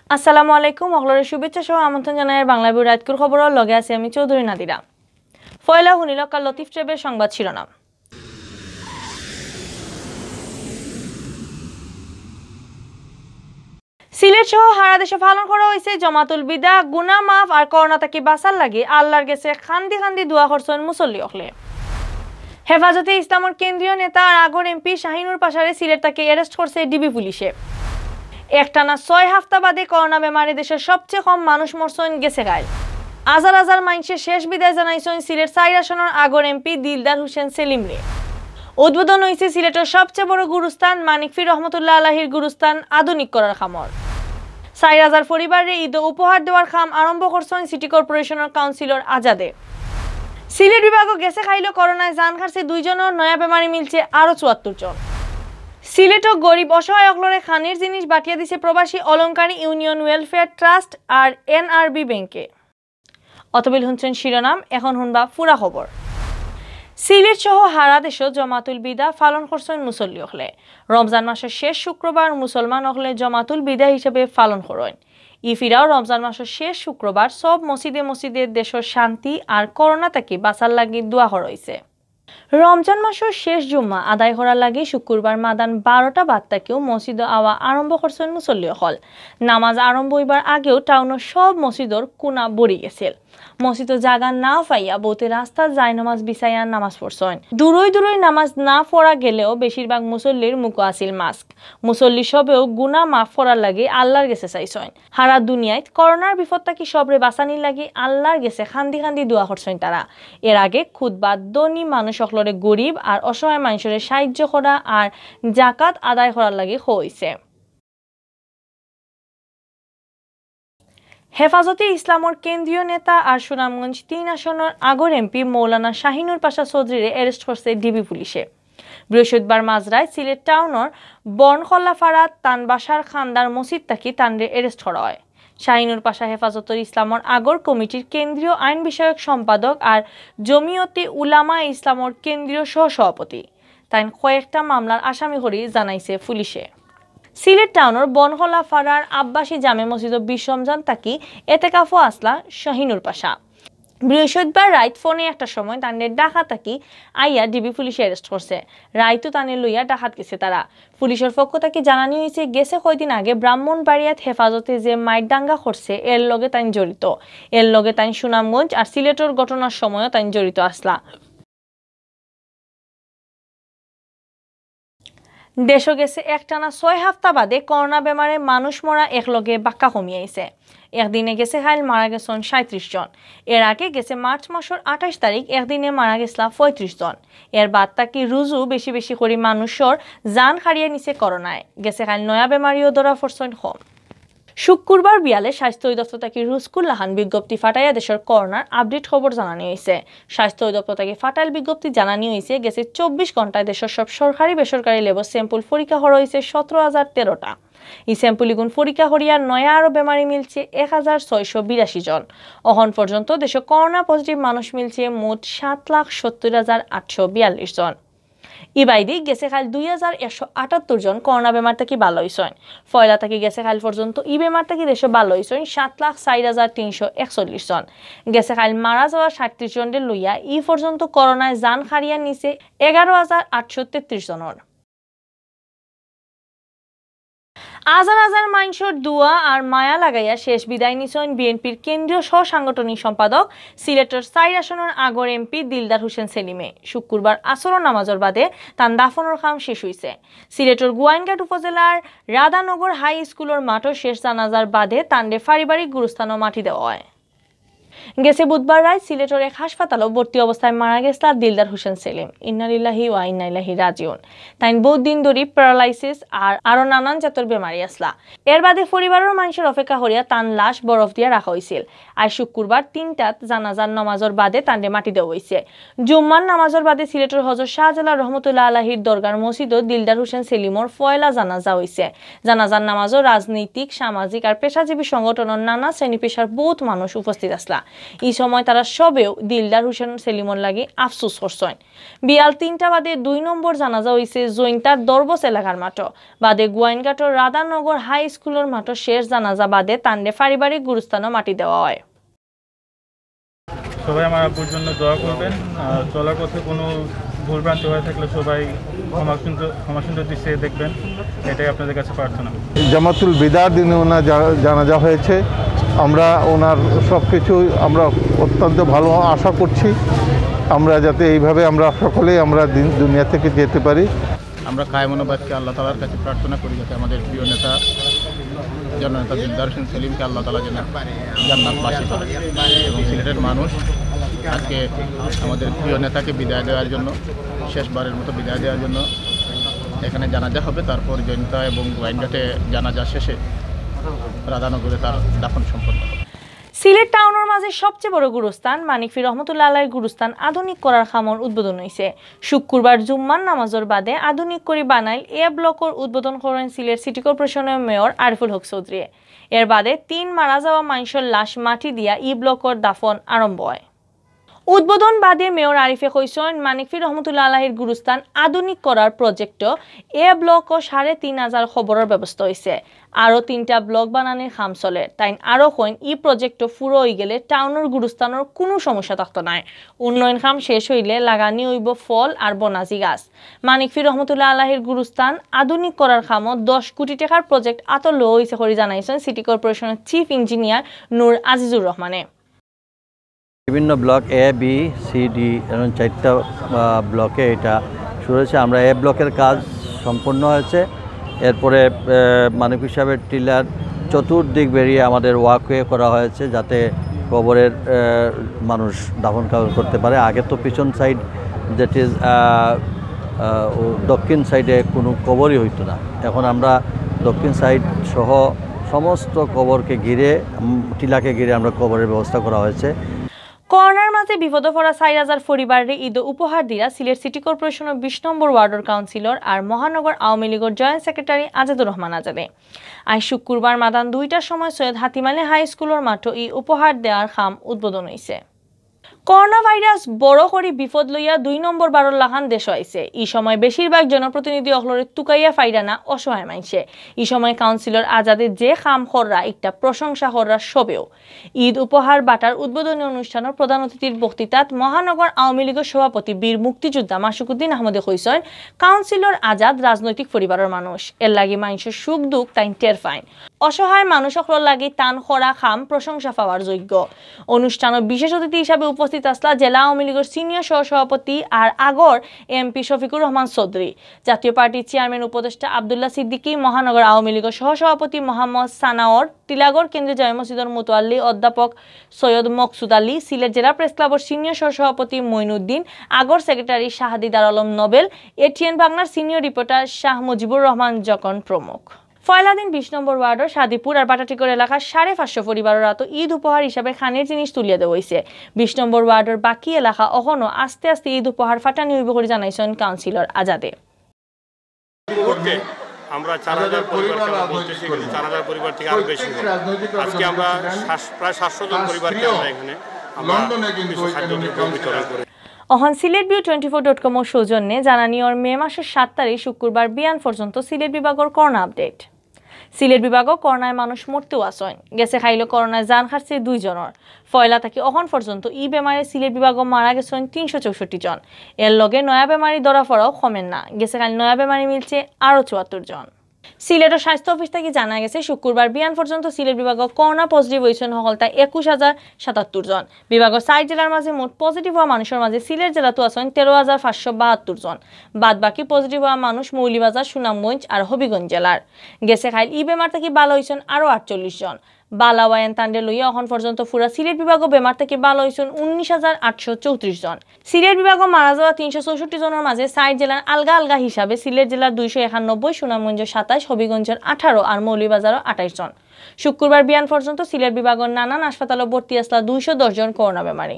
আসসালামু আলাইকুম সকলৰে শুভেচ্ছা সহ আমন্ত্রণ জানাই বাংলাভিউ রাতকুর খবৰৰ লগে আছে আমি চৌধুরী নাদিরা। ফয়লা শুনিল কাল লতিফ ট্রেবের সংবাদ শিরোনাম। সিলেট সহ সারা দেশে পালন করা হয়েছে জমাতুল বিদা গুনাহ মাফ আর করোনা থেকে বাঁচার লাগে আল্লাহর কাছে খান্দি খান্দি দোয়া করছেন মুসল্লি হলে। হেফাজতে ইসলামের কেন্দ্রীয় নেতা আর আগর এমপি শাহিনুর পাশারে সিলেট তাকে অ্যারেস্ট করছে ডিবি পুলিশে। একটানা 6 হপ্তা বাদে করোনা বেমারে দেশের সবচেয়ে কম মানুষ মরছেন গেছে গাইল। হাজার হাজার মানুষের শেষ বিদায় জানাইছেন সিলেট 4 আসনের আগর এমপি দিলদার হোসেন সেলিম রে। উদ্বোধন হয়েছে সিলেটের সবচেয়ে বড় গুরুস্থান মানিকফি রহমতুল্লাহ আলাহির গুরুস্থান আধুনিক করার খামর। 4000 পরিবারে ঈদ উপহার দেওয়ার খাম আরম্ভ করছেন সিটি কর্পোরেশনের কাউন্সিলর আজাদে। সিলেট বিভাগও গেছে খাইল করোনায় জান হারছে 2 জনের নয়া বেমারি মিলছে আরো 74 জন। সিলেটও গরিব অসহায় অকলরে খানের জিনিস বাটিয়া দিছে প্রবাসী অলঙ্কারী ইউনিয়ন ওয়েলফেয়ার ট্রাস্ট আর এনআরবি ব্যাংকে। অতবিল শুনছেন শিরোনাম, এখন শুনবা পুরা খবর। সিলেট সহ সারা দেশে জমাতুল বিদা পালন করছেন মুসল্লি হলে। রমজান মাসের শেষ শুক্রবার মুসলমান হলে জমাতুল বিদা হিসেবে পালন করেন। ইফিরাও রমজান মাসের শেষ শুক্রবার সব মসজিদে দেশের শান্তি আর করোনা থেকে বাঁচার লাগি দোয়া করা হয়েছে। রমজান মাসের শেষ জুম্মা আদায় করার লাগে শুক্রবার মাদান 12টা বাদ থেকেও মসজিদে আওয়া আরম্ভ করছেন মুসল্লি হল। নামাজ আরম্ভ হইবার আগেও টাউনের সব মসজিদর কোনা ভরি গেছিল। মসজিদ জায়গা না পাইয়া বহুতে রাস্তা যায় নামাজ বিছাইয়া নামাজ পড়ছেন। দূরই নামাজ না পড়া গেলেও বেশিরভাগ মুসল্লির মুখ আছিল মাস্ক। মুসল্লি সবেও গুনাহ মাফ করার লাগে আল্লাহর কাছে চাইছেন। সারা দুনিয়ায় করোনার বিপদ থেকে সবরে বাঁচানির লাগে আল্লাহর কাছে খান্দি খান্দি দোয়া করছেন তারা। এর আগে খুতবা ধনী মানুষ সকলরে গরিব আর অসহায় মানুষের সাহায্য করা আর জাকাত আদায় করার লাগে হইছে। হেফাজতে ইসলামের কেন্দ্রীয় নেতা আর সুনামগঞ্জ 3 আসনের আগর এমপি মৌলানা শাহিনুর পাশা চৌধুরীরে অ্যারেস্ট করছে ডিবি পুলিশে। বৃহস্পতিবার মাঝরায় সিলেট টাউনের বনখলাফাড়া তানবাসার খান্দার মসজিদ থেকে তানরে অ্যারেস্ট করা হয়। শাহিনুর পাশা হেফাজতুল ইসলামের আগর কমিটির কেন্দ্রীয় আইন বিষয়ক সম্পাদক আর জমিয়তে উলামা ইসলামের কেন্দ্রীয় সহসভাপতি। তাই কয়েকটা মামলার আসামি হরি জানাইছে পুলিশে। সিলেট টাউনের বনখলাফাড়ার আব্বাসী জামে মসজিদ 20 রমজান তাকি এতেকাফ আসলা শাহিনুর পাশা। বৃহস্পতিবার রাত ফোনে একটা সময় তাদের ডাকা তাকি আইয়া ডিবি পুলিশে অ্যারেস্ট করছে। রাইতো তানে লইয়া ডাকাত গেছে তারা। পুলিশের পক্ষ থেকে জানানি হয়েছে গেছে কয়দিন আগে ব্রাহ্মণবাড়িয়াত হেফাজতে যে মাইট দাঙ্গা করছে এর লগে তাই জড়িত। এর লগে তাই সুনামগঞ্জ আর সিলেটের ঘটনার সময়ও তাই জড়িত আসলা। দেশে গেছে একটানা 6 হপ্তা বাদে করোনা বেমারে মানুষ মরা একলগে বাক্কা কমিয়েছে। একদিনে গেছে হাইল মারা গেছেন 37 জন। এর আগে গেছে মার্চ মাসের 28 তারিখ একদিনে মারা গেছলা 35 জন। এর বাদ তাকি রুজু বেশি করে মানুষের জান হারিয়ে নিছে করোনায়। গেছে হাইল নয়া বেমারিও ধরা পড়ছেন কম। শুক্রবার বিয়ালে স্বাস্থ্য অধিদপ্তর থেকে রুজকুল্লাহান বিজ্ঞপ্তি ফাটাইয়া দেশের করোনার আপডেট খবর জানানি হয়েছে। স্বাস্থ্য অধিদপ্তর থেকে ফাটাইল বিজ্ঞপ্তি জানানি হয়েছে গেছে 24 ঘন্টায় দেশের সব সরকারি বেসরকারি লেবর স্যাম্পল পরীক্ষা করা হয়েছে 17,013টা। এই স্যাম্পলগুন পরীক্ষা করিয়া নয়া আরো বেমারি মিলছে 1682 জন। এখন পর্যন্ত দেশে করোনা পজিটিভ মানুষ মিলছে মোট 7,70,842 জন। ইবাইদি গেছে খাল 2178 জন করোনা বেমার থেকে ভালো হয়েছেন। ফয়লা থেকে গেছে খাল পর্যন্ত ই বেমার থেকে দেশে ভালো হয়েছেন 7,04,341 জন। গেছে খাল মারা যাওয়া 37 জনের লইয়া ই পর্যন্ত করোনায় জান হারিয়া নিছে 11,833 জনের। হাজার মানুষের দোয়া আর মায়া লাগাইয়া শেষ বিদায় নিছেন বিএনপির কেন্দ্রীয় সহসাংগঠনিক সম্পাদক সিলেটের 4 আসনের আগর এমপি দিলদার হোসেন সেলিমে। শুক্রবার আসর নামাজের বাদে তান দাফনের কাম শেষ হয়েছে। সিলেটের গোয়াইনঘাট উপজেলার রাধানগর হাই স্কুলের মাঠের শেষ জানাজার বাদে তান্ডে পারিবারিক গুরুস্থানও মাটি দেওয়া হয়। গেছে বুধবার রাত সিলেটের এক হাসপাতালে ভর্তি অবস্থায় মারা গেছলা দিলদার হোসেন সেলিম। ইন্না লিল্লাহি ওয়া ইন্না ইলাইহি রাজিউন। তাই বহুত দিন ধরে প্যারালাইসিস আর আরো নানান জাতের বেমারি আসলা। এর বাদে পরিবারের মানুষের অপেক্ষা করিয়া তান লাশ বরফ দিয়া রাখা হয়েছিল। আজ শুক্রবার 3টাত জানাজার নামাজের বাদে তান্ডে মাটি দেওয়া হয়েছে। জুম্মার নামাজের বাদে সিলেটের হযরত শাহজালাল রহমতুল্লাহ আলাহির দরগার মসজিদও দিলদার হোসেন সেলিমর ফয়লা জানাজা হয়েছে। জানাজার নামাজও রাজনৈতিক সামাজিক আর পেশাজীবী সংগঠনের নানা শ্রেণী পেশার বহুত মানুষ উপস্থিত আসলা। এই সময় তারা সবেও দিলদার হোসেন সেলিমর লাগি আফসোস করছেন। বিয়াল 3টা বাদে 2 নম্বর জানাজা হয়েছে জৈন্তার দরবস এলাকার মাঠে। বাদে গোয়াইনঘাটর রাধানগর হাই স্কুলের মাঠে শেষ জানাজা বাদে তান্ডে পারিবারিক গুরুস্থানও মাটি দেওয়া হয়। সবাই আমার আব্বুর জন্য দোয়া করবেন। চলার পথে কোনো ভুলভ্রান্তি হয়ে থাকলে সবাই ক্ষমা সুন্দর দৃষ্টিতে দেখবেন, এটাই আপনাদের কাছে প্রার্থনা। জামাতুল বিদার দিনে ওনার জানাজা হয়েছে। আমরা ওনার সব কিছু আমরা অত্যন্ত ভালো আশা করছি, আমরা যাতে এইভাবে আমরা সকলেই আমরা দুনিয়া থেকে যেতে পারি। আমরা কায়মনোবাদকে আল্লাহ তালার কাছে প্রার্থনা করি যাতে আমাদের প্রিয় নেতা জননেতা দিলদার হোসেন সেলিমকে আল্লাহ তালা যেন জান্নাতবাসী করে। এবং সিলেটের মানুষ আজকে আমাদের প্রিয় নেতাকে বিদায় দেওয়ার জন্য, শেষবারের মতো বিদায় দেওয়ার জন্য এখানে জানাজা হবে। তারপর জৈন্তা এবং গোয়াইনঘাটে জানাজা শেষে রাধানগরে তার দাফন সম্পন্ন হবে। সিলেট টাউনের মাঝে সবচেয়ে বড় গুরুস্থান মানিকফি রহমতুল্লাহ আলাইহির গুরুস্থান আধুনিক করার খামর উদ্বোধন হয়েছে। শুক্রবার জুম্মার নামাজের বাদে আধুনিক করে বানাইল এ ব্লকের উদ্বোধন করেন সিলেট সিটি কর্পোরেশনের মেয়র আরিফুল হক চৌধুরী। এর বাদে 3 মারা যাওয়া মানুষের লাশ মাটি দিয়া ই ব্লকের দাফন আরম্ভ হয়। উদ্বোধন বাদে মেয়র আরিফে কইছেন মানিকফি রহমতুল্লাহ আলাইহির গুরুস্থান আধুনিক করার প্রজেক্ট এ ব্লক ও 3,500 খবরের ব্যবস্থা হয়েছে। আরও 3টা ব্লক বানানোর কাম চলে। তাই আরও কইন ই প্রজেক্ট পুরো হয়ে গেলে টাউনের গুরুস্থানের কোনো সমস্যা থাকতো না। উন্নয়ন কাম শেষ হইলে লাগানি হইব ফল আর বনাজি গাছ। মানিকফি রহমতুল্লাহ আলাইহির গুরুস্থান আধুনিক করার কামত 10 কোটি টাকার প্রজেক্ট আতলো হয়েছে করে জানাইছেন সিটি কর্পোরেশনের চিফ ইঞ্জিনিয়ার নূর আজিজুর রহমানে। বিভিন্ন block A B C D এবং 4টা ব্লকে এটা শুরু হয়েছে। আমরা এ ব্লকের কাজ সম্পূর্ণ হয়েছে। এরপরে মানিক সাহেবের টিলার চতুর্দিক বেরিয়ে আমাদের ওয়াকওয়ে করা হয়েছে যাতে কবরের মানুষ দাফন কাফন করতে পারে। আগে তো পিছন সাইড দ্যাট ইজ দক্ষিণ সাইডে কোনো কবরই হইতো না। এখন আমরা দক্ষিণ সাইড সহ সমস্ত কবরকে ঘিরে টিলাকে ঘিরে আমরা কবরের ব্যবস্থা করা হয়েছে। করোনার মাঝে বিপদে পড়া 4,000 পরিবারের ঈদ উপহার দিয়া সিলেট সিটি কর্পোরেশনের 20 নম্বর ওয়ার্ডের কাউন্সিলর আর মহানগর আওয়ামী লীগের জয়েন্ট সেক্রেটারি আজাদুর রহমান আজাদে আজ শুক্রবার মাদান 2টার সময় সৈয়দ হাতিমালি হাই স্কুলের মাঠে এই উপহার দেওয়ার খাম উদ্বোধন হয়েছে। করোনা ভাইরাস বড় করে বিপদ লইয়া 2 নম্বর বারোর লাখান দেশ হয়েছে। এই সময় বেশিরভাগ জনপ্রতিনিধি অহলরে তুকাইয়া ফাইরা না অসহায় মানছে। এই সময় কাউন্সিলর আজাদের যে খাম হররা একটা প্রশংসা হররা সবেও ঈদ উপহার বাটার উদ্বোধনী অনুষ্ঠানের প্রধান অতিথির বক্তৃতাত মহানগর আওয়ামী লীগের সভাপতি বীর মুক্তিযোদ্ধা মাসুকুদ্দিন আহমদে কইছেন কাউন্সিলর আজাদ রাজনৈতিক পরিবারের মানুষ, এর লাগি মানুষের সুখ দুঃখ তাই টের পায়। অসহায় মানুষ সকলের লাগি টান খরা খাম প্রশংসা পাওয়ার যোগ্য। অনুষ্ঠানের বিশেষ অতিথি হিসাবে উপস্থিত আসলা জেলা আওয়ামী লীগের সিনিয়র সহসভাপতি আর আগর এমপি শফিকুর রহমান চৌধুরী, জাতীয় পার্টির চেয়ারম্যান উপদেষ্টা আব্দুল্লাহ সিদ্দিকী, মহানগর আওয়ামী লীগের সহসভাপতি মোহাম্মদ সানাওর, টিলাগড় কেন্দ্রীয় জামে মসজিদের মুতোয়াল্লি অধ্যাপক সৈয়দ মকসুদ আলী, সিলেট জেলা প্রেস ক্লাবের সিনিয়র সহসভাপতি মঈনুদ্দিন, আগর সেক্রেটারি শাহাদিদার আলম নোবেল, এটিএন বাংলার সিনিয়র রিপোর্টার শাহ মুজিবুর রহমান জকন প্রমুখ। পয়লা দিন 20 নম্বর ওয়ার্ডের সাদিপুর আর বাটাটিকর এলাকার 550 পরিবারের রাত ঈদ উপহার হিসাবে খানের জিনিস তুলিয়ে দেওয়া হয়েছে। 20 নম্বর ওয়ার্ডের বাকি এলাকা এখনো আস্তে আস্তে ঈদ উপহার ফাটানি হইব করে জানাইছেন কাউন্সিলর আজাদে। আমরা 4,000 পরিবারকে বলতেছি, 4,000 পরিবার থেকে আরো বেশি। আজকে আমরা প্রায় 700 জন পরিবারকে আমরা এখানে বিতরণ করি। অহন সিলেটভিউ24.com সৌজন্যে জানানিওর মে মাসের 7 তারিখ শুক্রবার বিয়ান পর্যন্ত সিলেট বিভাগের করোনা আপডেট। সিলেট বিভাগও করোনায় মানুষ মরতেও আসেন। গেছে খাইলে করোনায় জান হারছে 2 জনের। ফয়লা থাকি অহন পর্যন্ত ই বেমারে সিলেট বিভাগও মারা গেছেন 364 জন। এর লগে নয়া বেমারি ধরা পড়াও কমেন না। গেছে খালি নয়া বেমারি মিলছে আরও 74 জন। সিলেটের স্বাস্থ্য অফিস থেকে জানা গেছে শুক্রবার বিয়ান পর্যন্ত সিলেট বিভাগও করোনা পজিটিভ হয়েছেন হলতা 21,077 জন। বিভাগের 4 জেলার মাঝে মোট পজিটিভ হওয়া মানুষের মাঝে সিলেট জেলাতো আছেন 13,572 জন। বাদ বাকি পজিটিভ হওয়া মানুষ মৌলিবাজার, সুনামগঞ্জ আর হবিগঞ্জ জেলার। গেছে খাইল ই বেমার থেকে ভালো হয়েছেন আরও 48 জন। বালাওয়ায়ন তান্ডে লইয়া এখন পর্যন্ত পুরা সিলেট বিভাগও বেমার থেকে ভালো হয়েছেন 19,834 জন। সিলেট বিভাগও মারা যাওয়া 364 জনের মাঝে 4 জেলার আলগা আলগা হিসাবে সিলেট জেলার 291, সুনামগঞ্জের 27, হবিগঞ্জের 18 আর মৌলভীবাজারও 28 জন। শুক্রবার বিয়ান পর্যন্ত সিলেট বিভাগের নানান হাসপাতালে ভর্তি আসলা 210 জন করোনা বেমারি।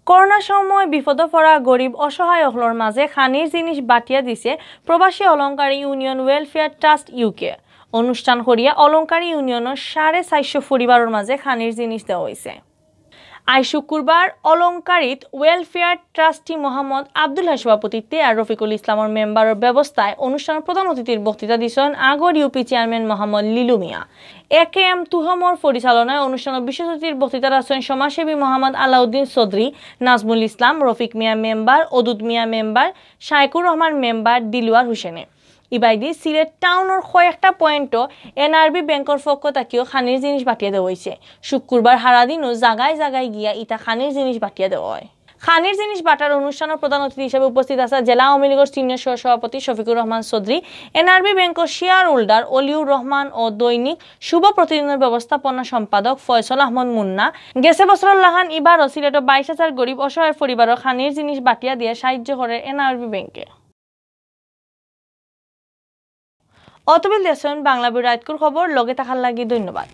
করোনার সময় বিপদে পড়া গরিব অসহায় অহলর মাঝে খানির জিনিস বাটিয়া দিছে প্রবাসী Alankari union welfare trust UK. অনুষ্ঠান করিয়া অলংকারী ইউনিয়নের 450 পরিবারের মাঝে খানির জিনিস দেওয়া হয়েছে। আজ শুক্রবার অলংকারিত ওয়েলফেয়ার ট্রাস্টি মোহাম্মদ আব্দুল সভাপতিত্বে আর রফিকুল ইসলামের মেম্বারের ব্যবস্থায় অনুষ্ঠানের প্রধান অতিথির বক্তৃতা দিয়েছেন আগর ইউপি চেয়ারম্যান মোহাম্মদ লিলু মিয়া। AKM তুহমর পরিচালনায় অনুষ্ঠানের বিশেষ অতিথির বক্তৃতা রাখছেন সমাজসেবী মোহাম্মদ আলাউদ্দিন চৌধুরী, নাজমুল ইসলাম, রফিক মিয়া মেম্বার, অদুদ মিয়া মেম্বার, শাইকুর রহমান মেম্বার, দিলওয়ার হোসেনে। ইবাইদি সিলেট টাউনের কয়েকটা পয়েন্টও NRB ব্যাংকের পক্ষ থেকেও খানির জিনিস বাটিয়ে দেওয়া হয়েছে। শুক্রবার সারাদিনও জায়গায় জায়গায় গিয়া ইটা খানির জিনিস বাটিয়ে দেওয়া হয়। খানির জিনিস বাটার অনুষ্ঠানের প্রধান অতিথি হিসেবে উপস্থিত আছে জেলা আওয়ামী লীগের সিনিয়র সহসভাপতি শফিকুর রহমান চৌধুরী, NRB ব্যাংকের শেয়ার হোল্ডার অলিউর রহমান ও দৈনিক শুভ প্রতিদিনের ব্যবস্থাপনা সম্পাদক ফয়সল আহমদ মুন্না। গেছে বছর লাহান ইবারও সিলেটের 22,000 গরিব অসহায় পরিবারের খানির জিনিস বাটিয়া দিয়ে সাহায্য করে NRB ব্যাংকে। অতবিল দেশন বাংলাভিউ রাইতকুর খবর লগে থাকার লাগি ধন্যবাদ।